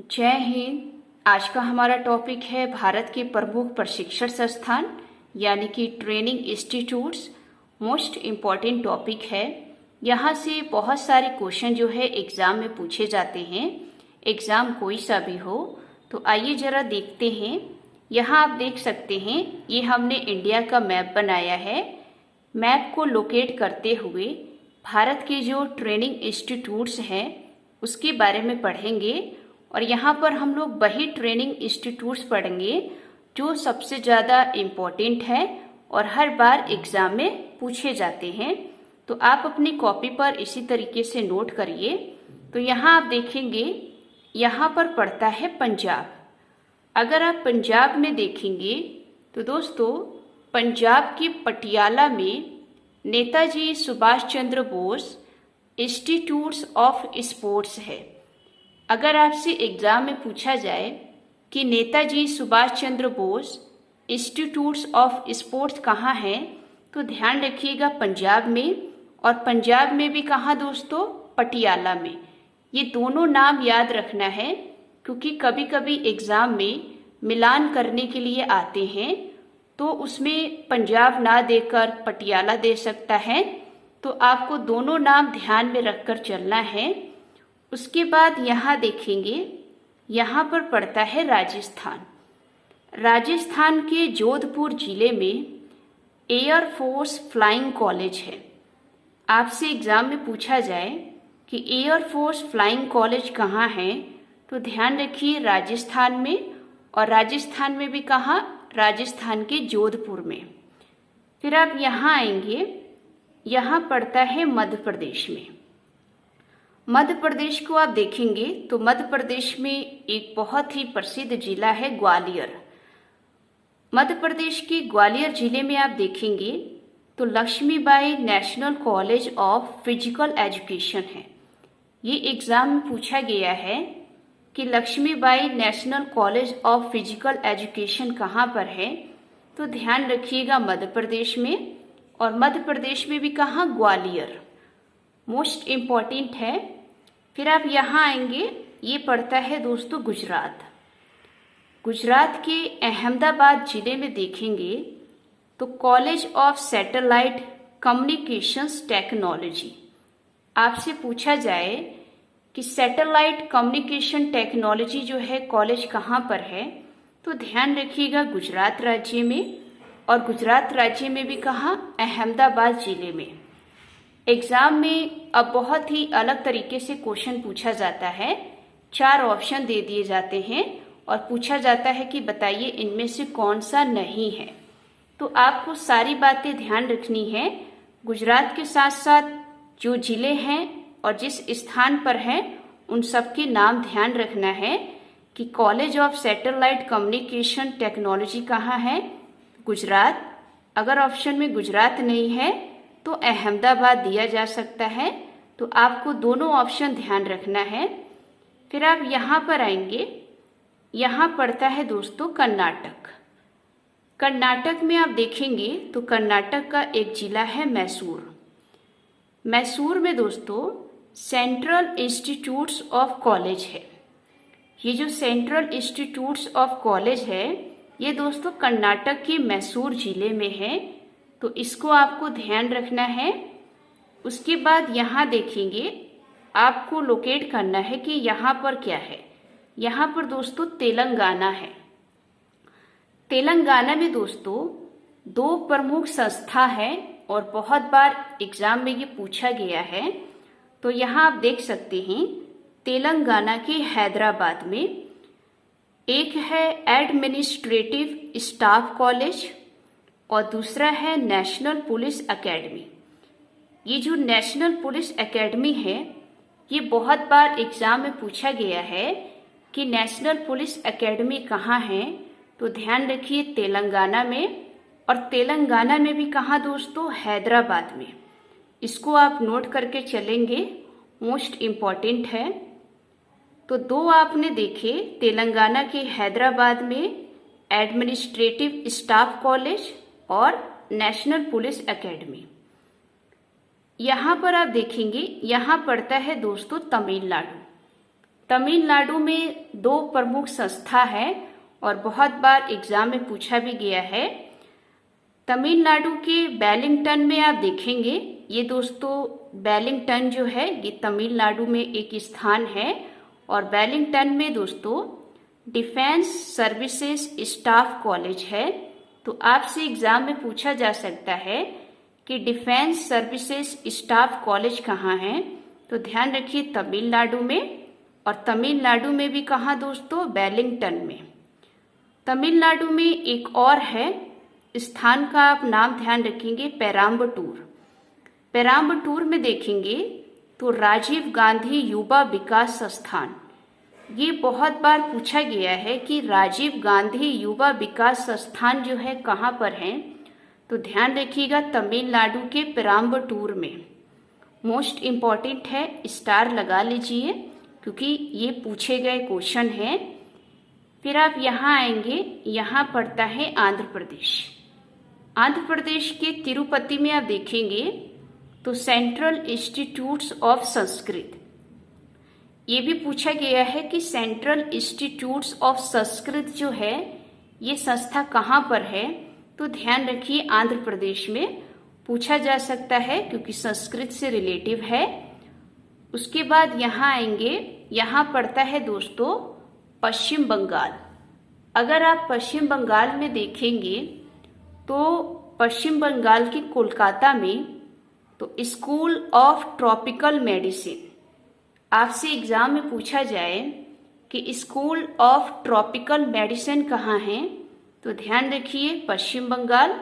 जय हिंद। आज का हमारा टॉपिक है भारत के प्रमुख प्रशिक्षण संस्थान यानी कि training institutes. Most important topic है। यहाँ से बहुत सारे क्वेश्चन जो है एग्ज़ाम में पूछे जाते हैं, एग्ज़ाम कोई सा भी हो। तो आइए ज़रा देखते हैं। यहाँ आप देख सकते हैं, ये हमने इंडिया का मैप बनाया है। मैप को लोकेट करते हुए भारत के जो ट्रेनिंग इंस्टीट्यूट्स हैं उसके बारे में पढ़ेंगे। और यहाँ पर हम लोग वही ट्रेनिंग इंस्टीट्यूट्स पढ़ेंगे जो सबसे ज़्यादा इम्पोर्टेंट है और हर बार एग्ज़ाम में पूछे जाते हैं। तो आप अपनी कॉपी पर इसी तरीके से नोट करिए। तो यहाँ आप देखेंगे, यहाँ पर पड़ता है पंजाब। अगर आप पंजाब में देखेंगे तो दोस्तों, पंजाब के पटियाला में Netaji Subhash Chandra Bose institutes of sports है। अगर आपसे एग्ज़ाम में पूछा जाए कि Netaji Subhash Chandra Bose institutes of sports कहाँ हैं, तो ध्यान रखिएगा पंजाब में। और पंजाब में भी कहाँ दोस्तों? पटियाला में। ये दोनों नाम याद रखना है क्योंकि कभी कभी एग्ज़ाम में मिलान करने के लिए आते हैं, तो उसमें पंजाब ना देकर पटियाला दे सकता है। तो आपको दोनों नाम ध्यान में रखकर चलना है। उसके बाद यहाँ देखेंगे, यहाँ पर पड़ता है राजस्थान। राजस्थान के जोधपुर जिले में एयरफोर्स फ्लाइंग कॉलेज है। आपसे एग्ज़ाम में पूछा जाए कि एयरफोर्स फ्लाइंग कॉलेज कहाँ है, तो ध्यान रखिए राजस्थान में। और राजस्थान में भी कहाँ? राजस्थान के जोधपुर में। फिर आप यहाँ आएंगे, यहाँ पड़ता है मध्य प्रदेश में। मध्य प्रदेश को आप देखेंगे तो मध्य प्रदेश में एक बहुत ही प्रसिद्ध जिला है ग्वालियर। मध्य प्रदेश के ग्वालियर जिले में आप देखेंगे तो Lakshmibai national college of physical education है। ये एग्ज़ाम में पूछा गया है कि Lakshmibai national college of physical education कहाँ पर है, तो ध्यान रखिएगा मध्य प्रदेश में। और मध्य प्रदेश में भी कहाँ? ग्वालियर। मोस्ट इम्पॉर्टेंट है। फिर आप यहाँ आएंगे, ये पड़ता है दोस्तों गुजरात। गुजरात के अहमदाबाद जिले में देखेंगे तो college of satellite communications technology. आपसे पूछा जाए कि सैटेलाइट कम्युनिकेशन टेक्नोलॉजी जो है कॉलेज कहाँ पर है, तो ध्यान रखिएगा गुजरात राज्य में। और गुजरात राज्य में भी कहाँ? अहमदाबाद जिले में। एग्ज़ाम में अब बहुत ही अलग तरीके से क्वेश्चन पूछा जाता है। 4 ऑप्शन दे दिए जाते हैं और पूछा जाता है कि बताइए इनमें से कौन सा नहीं है। तो आपको सारी बातें ध्यान रखनी है। गुजरात के साथ साथ जो जिले हैं और जिस स्थान पर है उन सब के नाम ध्यान रखना है कि college of satellite communication technology कहाँ है? गुजरात। अगर ऑप्शन में गुजरात नहीं है तो अहमदाबाद दिया जा सकता है। तो आपको दोनों ऑप्शन ध्यान रखना है। फिर आप यहाँ पर आएंगे, यहाँ पड़ता है दोस्तों कर्नाटक। कर्नाटक में आप देखेंगे तो कर्नाटक का एक जिला है मैसूर। मैसूर में दोस्तों सेंट्रल इंस्टीट्यूट्स ऑफ कॉलेज है। ये जो सेंट्रल इंस्टीट्यूट्स ऑफ कॉलेज है ये दोस्तों कर्नाटक के मैसूर जिले में है। तो इसको आपको ध्यान रखना है। उसके बाद यहाँ देखेंगे, आपको लोकेट करना है कि यहाँ पर क्या है। यहाँ पर दोस्तों तेलंगाना है। तेलंगाना में दोस्तों 2 प्रमुख संस्था है और बहुत बार एग्जाम में ये पूछा गया है। तो यहाँ आप देख सकते हैं तेलंगाना के हैदराबाद में एक है एडमिनिस्ट्रेटिव स्टाफ कॉलेज और दूसरा है नेशनल पुलिस एकेडमी। ये जो नेशनल पुलिस एकेडमी है ये बहुत बार एग्जाम में पूछा गया है कि नेशनल पुलिस एकेडमी कहाँ है, तो ध्यान रखिए तेलंगाना में। और तेलंगाना में भी कहाँ दोस्तों? हैदराबाद में। इसको आप नोट करके चलेंगे, मोस्ट इम्पॉर्टेंट है। तो 2 आपने देखे, तेलंगाना के हैदराबाद में एडमिनिस्ट्रेटिव स्टाफ कॉलेज और नेशनल पुलिस एकेडमी। यहाँ पर आप देखेंगे, यहाँ पड़ता है दोस्तों तमिलनाडु। तमिलनाडु में दो प्रमुख संस्था है और बहुत बार एग्जाम में पूछा भी गया है। तमिलनाडु के वेलिंगटन में आप देखेंगे, ये दोस्तों वेलिंगटन जो है ये तमिलनाडु में एक स्थान है और वेलिंगटन में दोस्तों डिफेंस सर्विसेज स्टाफ कॉलेज है। तो आपसे एग्जाम में पूछा जा सकता है कि डिफेंस सर्विसेज स्टाफ कॉलेज कहाँ है। तो ध्यान रखिए तमिलनाडु में, और तमिलनाडु में भी कहाँ दोस्तों, वेलिंगटन में। तमिलनाडु में एक और है स्थान का आप नाम ध्यान रखेंगे, पेराम्बटूर। पेराम्बटूर में देखेंगे तो राजीव गांधी युवा विकास संस्थान, ये बहुत बार पूछा गया है कि राजीव गांधी युवा विकास संस्थान जो है कहाँ पर है। तो ध्यान रखिएगा तमिलनाडु के पेराम्बटूर में। मोस्ट इम्पॉर्टेंट है, स्टार लगा लीजिए क्योंकि ये पूछे गए क्वेश्चन हैं। फिर आप यहाँ आएंगे, यहाँ पड़ता है आंध्र प्रदेश। आंध्र प्रदेश के तिरुपति में आप देखेंगे तो सेंट्रल इंस्टीट्यूट्स ऑफ संस्कृत, ये भी पूछा गया है कि सेंट्रल इंस्टीट्यूट्स ऑफ संस्कृत जो है ये संस्था कहाँ पर है। तो ध्यान रखिए आंध्र प्रदेश में पूछा जा सकता है क्योंकि संस्कृत से रिलेटिव है। उसके बाद यहाँ आएंगे, यहाँ पड़ता है दोस्तों पश्चिम बंगाल। अगर आप पश्चिम बंगाल में देखेंगे तो पश्चिम बंगाल के कोलकाता में तो स्कूल ऑफ ट्रॉपिकल मेडिसिन, आपसे एग्जाम में पूछा जाए कि स्कूल ऑफ ट्रॉपिकल मेडिसिन कहाँ है। तो ध्यान रखिए पश्चिम बंगाल,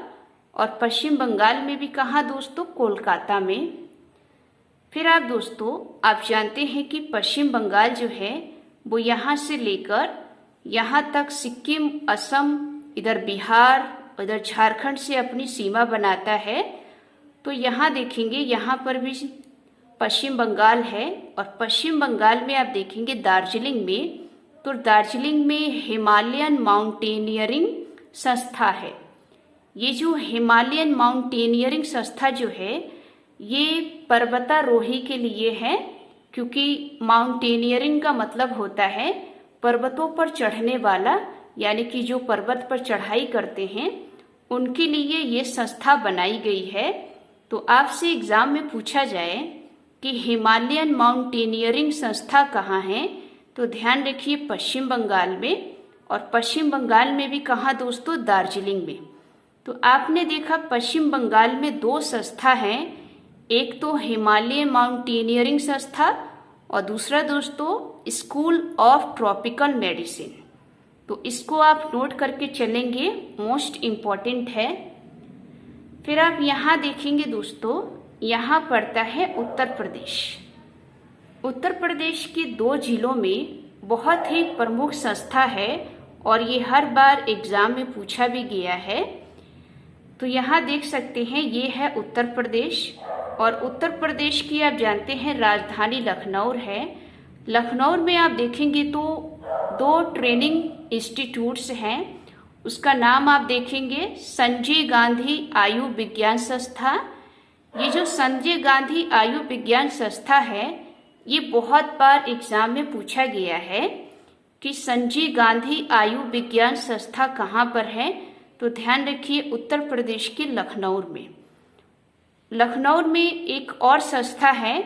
और पश्चिम बंगाल में भी कहाँ दोस्तों, कोलकाता में। फिर आप दोस्तों आप जानते हैं कि पश्चिम बंगाल जो है वो यहाँ से लेकर यहाँ तक सिक्किम, असम, इधर बिहार, इधर झारखंड से अपनी सीमा बनाता है। तो यहाँ देखेंगे यहाँ पर भी पश्चिम बंगाल है, और पश्चिम बंगाल में आप देखेंगे दार्जिलिंग में, तो दार्जिलिंग में हिमालयन माउंटेनियरिंग संस्था है। ये जो हिमालयन माउंटेनियरिंग संस्था जो है ये पर्वतारोही के लिए है, क्योंकि माउंटेनियरिंग का मतलब होता है पर्वतों पर चढ़ने वाला, यानी कि जो पर्वत पर चढ़ाई करते हैं उनके लिए ये संस्था बनाई गई है। तो आपसे एग्जाम में पूछा जाए कि हिमालयन माउंटेनियरिंग संस्था कहाँ है, तो ध्यान रखिए पश्चिम बंगाल में, और पश्चिम बंगाल में भी कहाँ दोस्तों, दार्जिलिंग में। तो आपने देखा पश्चिम बंगाल में दो संस्था हैं, एक तो हिमालयन माउंटेनियरिंग संस्था और दूसरा दोस्तों स्कूल ऑफ ट्रॉपिकल मेडिसिन। तो इसको आप नोट करके चलेंगे, मोस्ट इम्पॉर्टेंट है। फिर आप यहाँ देखेंगे दोस्तों, यहाँ पड़ता है उत्तर प्रदेश। उत्तर प्रदेश के दो जिलों में बहुत ही प्रमुख संस्था है और ये हर बार एग्जाम में पूछा भी गया है। तो यहाँ देख सकते हैं ये है उत्तर प्रदेश, और उत्तर प्रदेश की आप जानते हैं राजधानी लखनऊ है। लखनऊ में आप देखेंगे तो दो ट्रेनिंग इंस्टीट्यूट्स हैं, उसका नाम आप देखेंगे संजय गांधी आयु विज्ञान संस्था। ये जो संजय गांधी आयु विज्ञान संस्था है ये बहुत बार एग्जाम में पूछा गया है कि संजय गांधी आयु विज्ञान संस्था कहाँ पर है। तो ध्यान रखिए उत्तर प्रदेश के लखनऊ में। लखनऊ में एक और संस्था है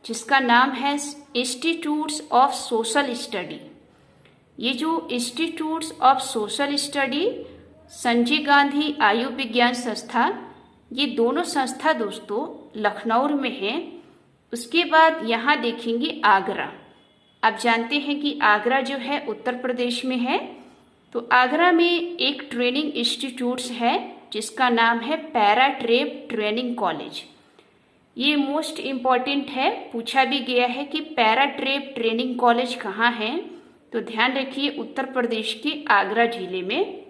जिसका नाम है इंस्टीट्यूट्स ऑफ सोशल स्टडी। ये जो institutes of social study, Sanjay Gandhi आयु विज्ञान संस्था, ये दोनों संस्था दोस्तों लखनऊ में है। उसके बाद यहाँ देखेंगे आगरा। आप जानते हैं कि आगरा जो है उत्तर प्रदेश में है। तो आगरा में एक ट्रेनिंग इंस्टीट्यूट्स है जिसका नाम है पैरा ट्रेप ट्रेनिंग कॉलेज। ये मोस्ट इम्पॉर्टेंट है, पूछा भी गया है कि पैरा ट्रेप ट्रेनिंग कॉलेज कहाँ है। तो ध्यान रखिए उत्तर प्रदेश के आगरा जिले में।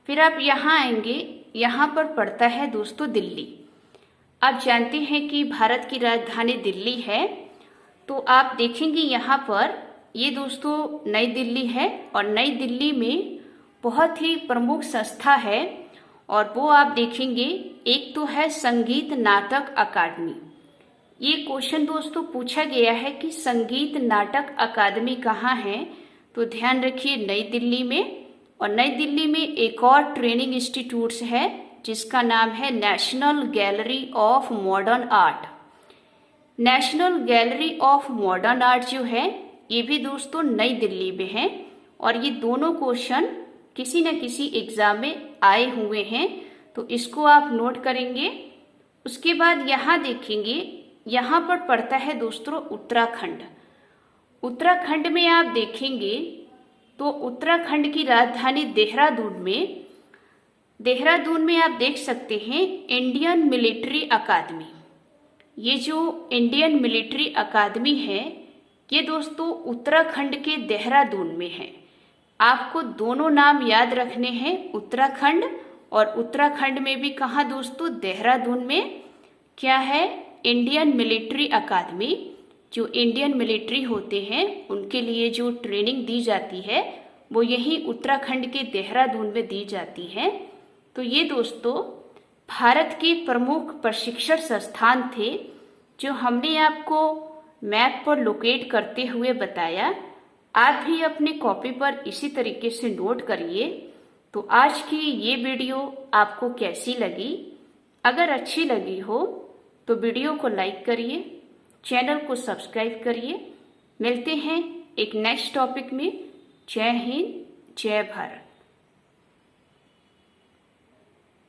फिर आप यहाँ आएंगे, यहाँ पर पड़ता है दोस्तों दिल्ली। आप जानते हैं कि भारत की राजधानी दिल्ली है। तो आप देखेंगे यहाँ पर ये दोस्तों नई दिल्ली है, और नई दिल्ली में बहुत ही प्रमुख संस्था है, और वो आप देखेंगे एक तो है संगीत नाटक अकादमी। ये क्वेश्चन दोस्तों पूछा गया है कि संगीत नाटक अकादमी कहाँ है। तो ध्यान रखिए, नई दिल्ली में। और नई दिल्ली में एक और ट्रेनिंग इंस्टीट्यूट्स है जिसका नाम है national gallery of modern art. National gallery of modern art जो है ये भी दोस्तों नई दिल्ली में है। और ये दोनों क्वेश्चन किसी न किसी एग्जाम में आए हुए हैं, तो इसको आप नोट करेंगे। उसके बाद यहाँ देखेंगे, यहाँ पर पड़ता है दोस्तों उत्तराखंड। उत्तराखंड में आप देखेंगे तो उत्तराखंड की राजधानी देहरादून में आप देख सकते हैं इंडियन मिलिट्री अकादमी। ये जो इंडियन मिलिट्री अकादमी है ये दोस्तों उत्तराखंड के देहरादून में है। आपको दोनों नाम याद रखने हैं, उत्तराखंड और उत्तराखंड में भी कहाँ दोस्तों, देहरादून में क्या है, इंडियन मिलिट्री अकादमी। जो इंडियन मिलिट्री होते हैं उनके लिए जो ट्रेनिंग दी जाती है वो यही उत्तराखंड के देहरादून में दी जाती है। तो ये दोस्तों भारत के प्रमुख प्रशिक्षण संस्थान थे जो हमने आपको मैप पर लोकेट करते हुए बताया। आप भी अपने कॉपी पर इसी तरीके से नोट करिए। तो आज की ये वीडियो आपको कैसी लगी? अगर अच्छी लगी हो तो वीडियो को लाइक करिए, चैनल को सब्सक्राइब करिए। मिलते हैं एक नेक्स्ट टॉपिक में। जय हिंद, जय भारत।